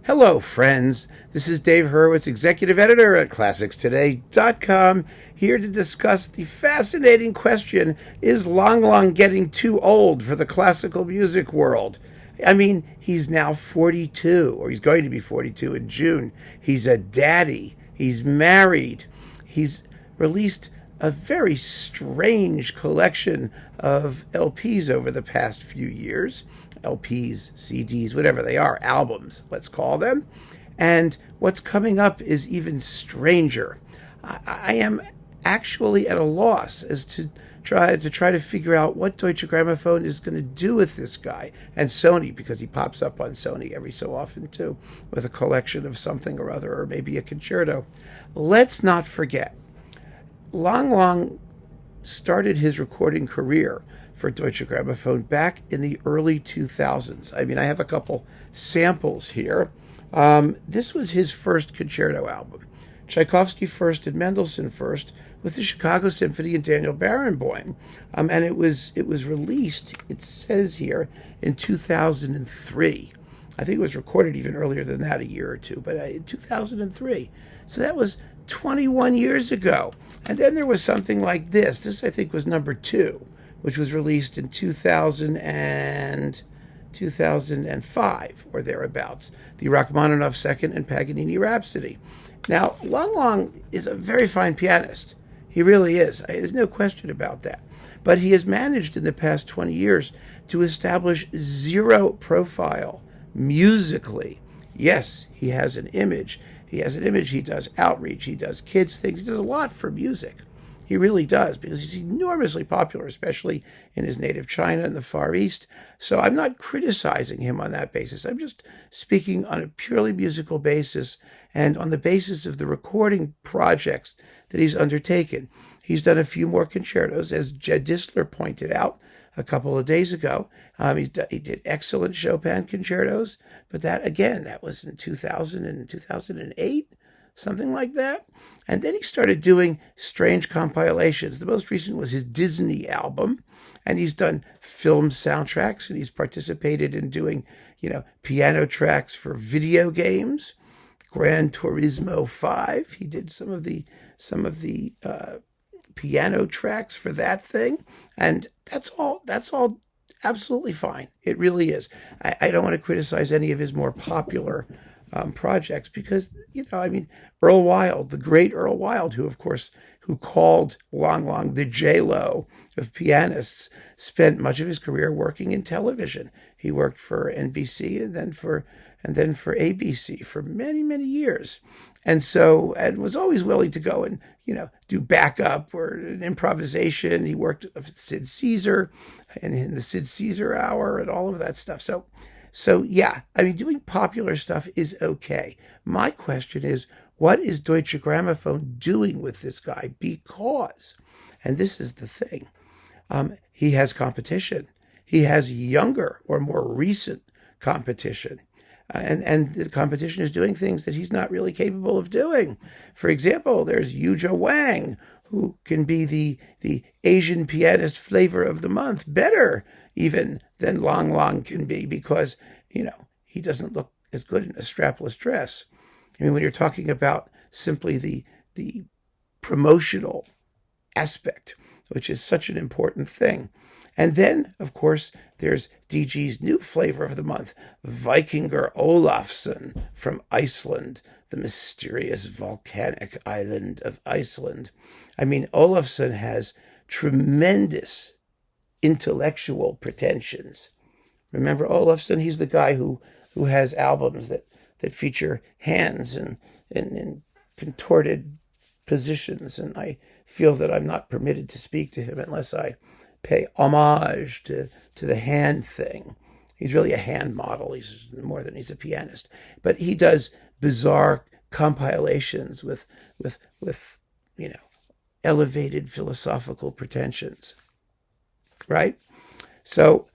Hello, friends. This is Dave Hurwitz, executive editor at ClassicsToday.com, here to discuss the fascinating question: is Lang Lang getting too old for the classical music world? I mean, he's now 42, or he's going to be 42 in June. He's a daddy. He's married. He's released a very strange collection of LPs over the past few years. LPs, CDs, whatever they are, albums, let's call them. And what's coming up is even stranger. I am actually at a loss as to try to figure out what Deutsche Grammophon is going to do with this guy, and Sony, because he pops up on Sony every so often too, with a collection of something or other, or maybe a concerto. Let's not forget, Lang Lang started his recording career for Deutsche Grammophon back in the early 2000s. I mean, I have a couple samples here. This was his first concerto album. Tchaikovsky first and Mendelssohn first, with the Chicago Symphony and Daniel Barenboim. And it was released, it says here, in 2003. I think it was recorded even earlier than that, a year or two, but in 2003. So that was 21 years ago. And then there was something like this. This, I think, was number 2, which was released in 2005 or thereabouts. The Rachmaninoff Second and Paganini Rhapsody. Now, Lang Lang is a very fine pianist. He really is. There's no question about that. But he has managed in the past 20 years to establish zero profile musically. Yes, he has an image. He does outreach, he does kids things, he does a lot for music. He really does, because he's enormously popular, especially in his native China and the Far East. So I'm not criticizing him on that basis. I'm just speaking on a purely musical basis and on the basis of the recording projects that he's undertaken. He's done a few more concertos, as Jed Disler pointed out a couple of days ago. He did excellent Chopin concertos, but that was in 2000 and 2008, something like that. And then he started doing strange compilations. The most recent was his Disney album, and he's done film soundtracks, and he's participated in doing, piano tracks for video games. Gran Turismo 5, he did some of the piano tracks for that thing, and that's all absolutely fine. It really is. I don't want to criticize any of his more popular projects, because Earl Wild, the great Earl Wild, who called Lang Lang the J-Lo of pianists, spent much of his career working in television. He worked for NBC and then for ABC for many, many years. And was always willing to go and, do backup or an improvisation. He worked with Sid Caesar and in the Sid Caesar Hour and all of that stuff. So yeah, doing popular stuff is okay. My question is, what is Deutsche Grammophon doing with this guy? Because, and this is the thing, he has competition. He has younger or more recent competition. And the competition is doing things that he's not really capable of doing. For example, there's Yuja Wang, who can be the Asian pianist flavor of the month, better even than Lang Lang can be, because, he doesn't look as good in a strapless dress. When you're talking about simply the promotional aspect, which is such an important thing. And then, of course, there's DG's new flavor of the month, Vikingur Olafsson from Iceland, the mysterious volcanic island of Iceland. Olafsson has tremendous intellectual pretensions. Remember Olafsson? He's the guy who has albums that feature hands in contorted positions, and I feel that I'm not permitted to speak to him unless I pay homage to the hand thing. He's really a hand model. He's more than he's a pianist. But he does bizarre compilations with elevated philosophical pretensions. Right? So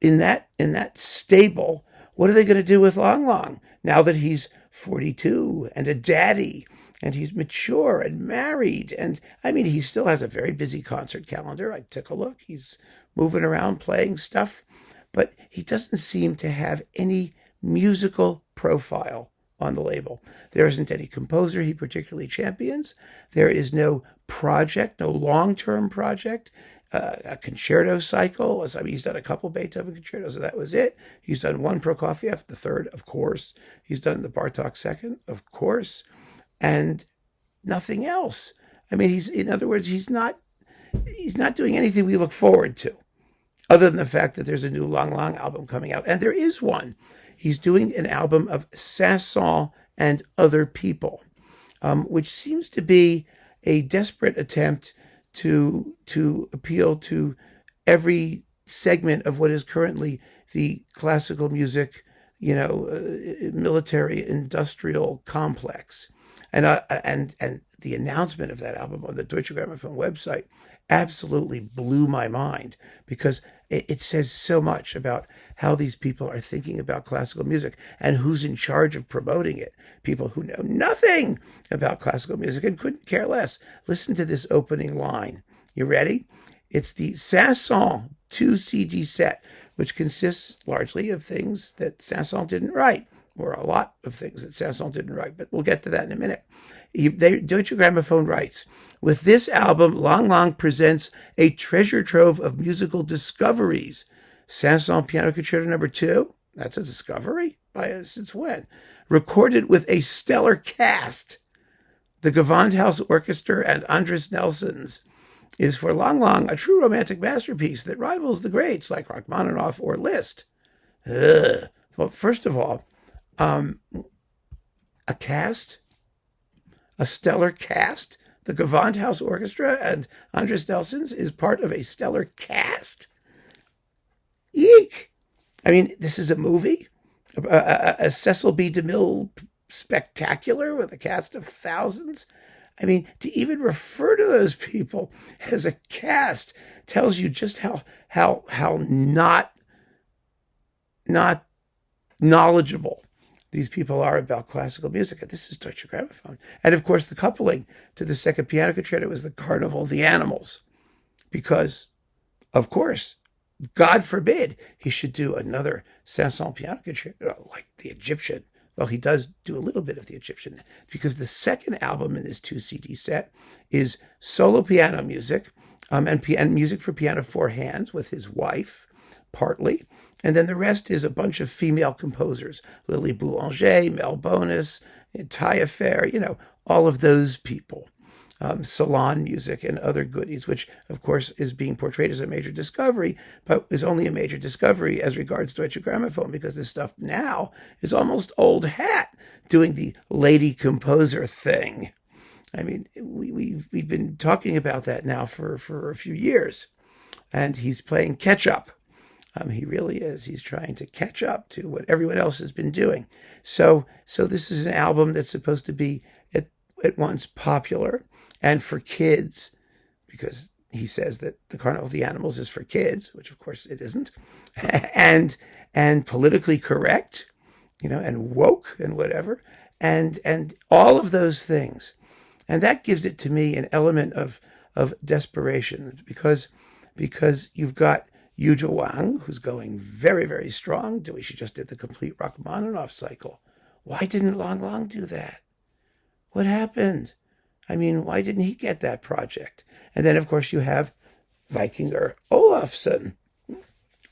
in that stable, what are they going to do with Lang Lang now that he's 42 and a daddy? And he's mature and married. And he still has a very busy concert calendar. I took a look. He's moving around playing stuff. But he doesn't seem to have any musical profile on the label. There isn't any composer he particularly champions. There is no project, no long-term project, a concerto cycle. I mean, he's done a couple Beethoven concertos, and that was it. He's done one Prokofiev, the third, of course. He's done the Bartok second, of course, and nothing else. I mean, in other words, he's not doing anything we look forward to, other than the fact that there's a new Lang Lang album coming out. And there is one. He's doing an album of Saint-Saëns and other people, which seems to be a desperate attempt to appeal to every segment of what is currently the classical music, military industrial complex. And the announcement of that album on the Deutsche Grammophon website absolutely blew my mind, because it says so much about how these people are thinking about classical music and who's in charge of promoting it. People who know nothing about classical music and couldn't care less. Listen to this opening line. You ready? It's the Saint-Saëns 2 CD set, which consists largely of things that Saint-Saëns didn't write, or a lot of things that Saint-Saëns didn't write, but we'll get to that in a minute. Deutsche Grammophon writes, with this album, Lang Lang presents a treasure trove of musical discoveries. Saint-Saëns Piano Concerto No. 2, that's a discovery? Since when? Recorded with a stellar cast. The Gewandhaus Orchestra and Andris Nelsons is for Lang Lang a true romantic masterpiece that rivals the greats like Rachmaninoff or Liszt. Ugh. Well, first of all, a cast, a stellar cast. The Gewandhaus Orchestra and Andris Nelsons is part of a stellar cast. Eek! I mean, this is a movie, a Cecil B. DeMille spectacular with a cast of thousands. I mean, to even refer to those people as a cast tells you just how not knowledgeable these people are about classical music. And this is Deutsche Grammophon. And of course, the coupling to the second piano concerto is the Carnival of the Animals. Because, of course, God forbid he should do another Saint-Saëns piano concerto like the Egyptian. Well, he does do a little bit of the Egyptian, because the second album in this 2 CD set is solo piano music and music for piano 4 hands with his wife, partly. And then the rest is a bunch of female composers, Lily Boulanger, Mel Bonis, Taya Fair, all of those people. Salon music and other goodies, which, of course, is being portrayed as a major discovery, but is only a major discovery as regards Deutsche Grammophon, because this stuff now is almost old hat, doing the lady composer thing. I mean, we've been talking about that now for a few years, and he's playing catch up. He really is. He's trying to catch up to what everyone else has been doing. So this is an album that's supposed to be at once popular and for kids, because he says that the Carnival of the Animals is for kids, which of course it isn't, and politically correct, and woke and whatever, and all of those things. And that gives it to me an element of desperation, because you've got Yu Wang, who's going very, very strong. She just did the complete Rachmaninoff cycle. Why didn't Lang Lang do that? What happened? I mean, why didn't he get that project? And then, of course, you have Vikinger Olafsson,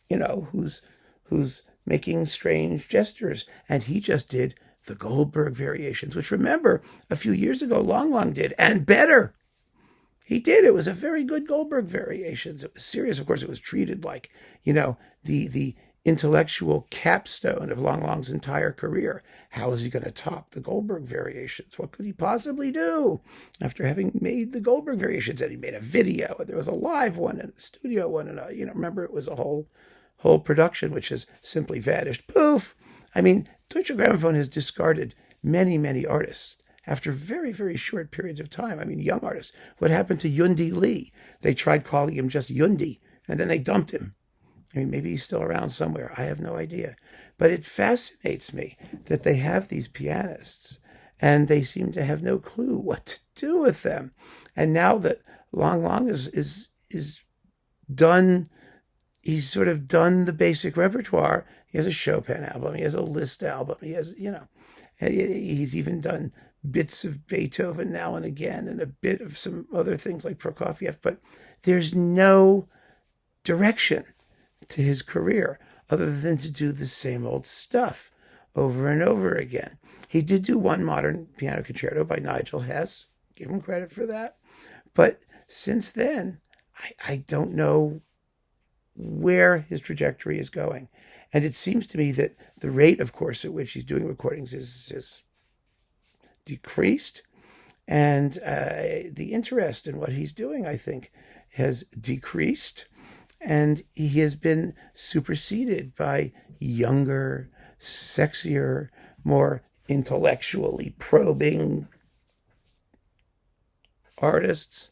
who's making strange gestures. And he just did the Goldberg variations, which, remember, a few years ago, Lang Lang did, and better. He did. It was a very good Goldberg variations. It was serious. Of course, it was treated like, the intellectual capstone of Lang Lang's entire career. How is he going to top the Goldberg variations? What could he possibly do after having made the Goldberg variations? And he made a video, and there was a live one and a studio one, and remember, it was a whole production which has simply vanished. Poof! I mean, Deutsche Grammophon has discarded many, many artists after very, very short periods of time. I mean, young artists. What happened to Yundi Lee? They tried calling him just Yundi, and then they dumped him. I mean, maybe he's still around somewhere. I have no idea. But it fascinates me that they have these pianists, and they seem to have no clue what to do with them. And now that Lang Lang is done he's sort of done the basic repertoire. He has a Chopin album. He has a Liszt album. He has, he's even done bits of Beethoven now and again and a bit of some other things like Prokofiev. But there's no direction to his career other than to do the same old stuff over and over again. He did do one modern piano concerto by Nigel Hess. Give him credit for that. But since then, I don't know where his trajectory is going. And it seems to me that the rate, of course, at which he's doing recordings is decreased. And the interest in what he's doing, I think, has decreased. And he has been superseded by younger, sexier, more intellectually probing artists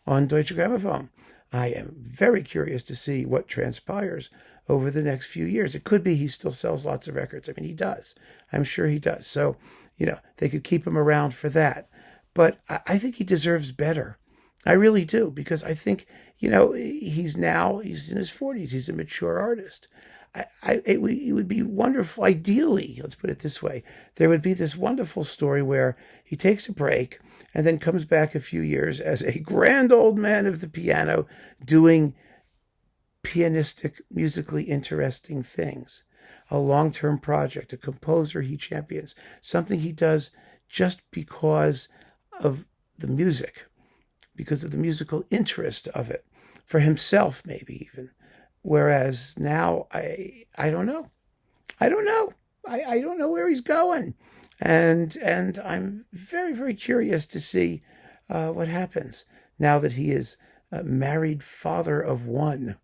on Deutsche Grammophon. I am very curious to see what transpires over the next few years. It could be he still sells lots of records. I mean, he does. I'm sure he does. So, they could keep him around for that. But I think he deserves better. I really do, because I think, he's in his 40s. He's a mature artist. It would be wonderful. Ideally, let's put it this way, there would be this wonderful story where he takes a break and then comes back a few years as a grand old man of the piano doing pianistic, musically interesting things. A long-term project, a composer he champions, something he does just because of the music, because of the musical interest of it, for himself maybe even. Whereas now, I don't know. I don't know. I don't know where he's going. And I'm very, very curious to see what happens now that he is a married father of one.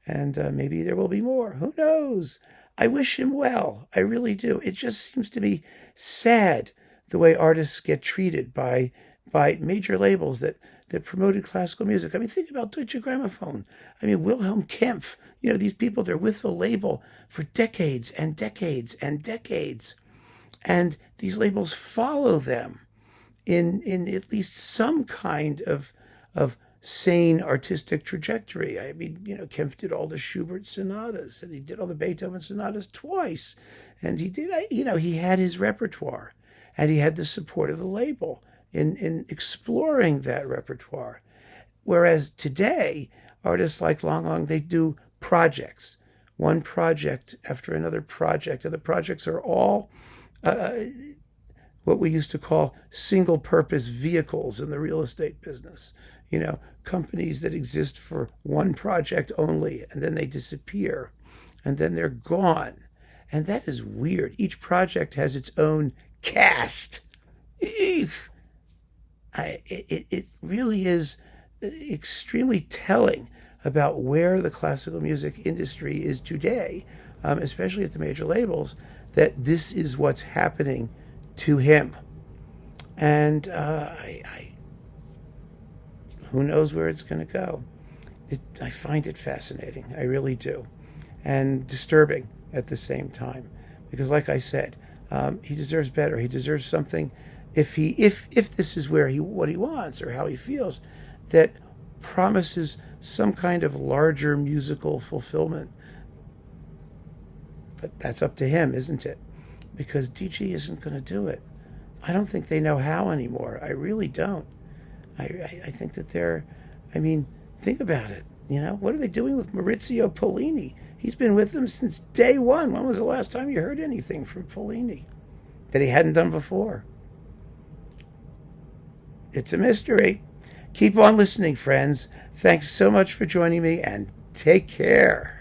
And maybe there will be more. Who knows? I wish him well. I really do. It just seems to me sad the way artists get treated by major labels that promoted classical music. I mean, think about Deutsche Grammophon. I mean, Wilhelm Kempf. These people, they're with the label for decades and decades and decades. And these labels follow them in at least some kind of sane artistic trajectory. I mean, Kempf did all the Schubert sonatas, and he did all the Beethoven sonatas twice. And he had his repertoire, and he had the support of the label in exploring that repertoire. Whereas today, artists like Lang Lang, they do projects, one project after another project, and the projects are all what we used to call single-purpose vehicles in the real estate business. Companies that exist for one project only, and then they disappear, and then they're gone. And that is weird. Each project has its own cast. It really is extremely telling about where the classical music industry is today, especially at the major labels, that this is what's happening to him. And who knows where it's going to go. I find it fascinating. I really do. And disturbing at the same time. Because like I said, he deserves better. He deserves something, if this is what he wants or how he feels, that promises some kind of larger musical fulfillment. But that's up to him, isn't it? Because DG isn't going to do it. I don't think they know how anymore. I really don't. I think that think about it. What are they doing with Maurizio Pollini? He's been with them since day one. When was the last time you heard anything from Pollini that he hadn't done before? It's a mystery. Keep on listening, friends. Thanks so much for joining me, and take care.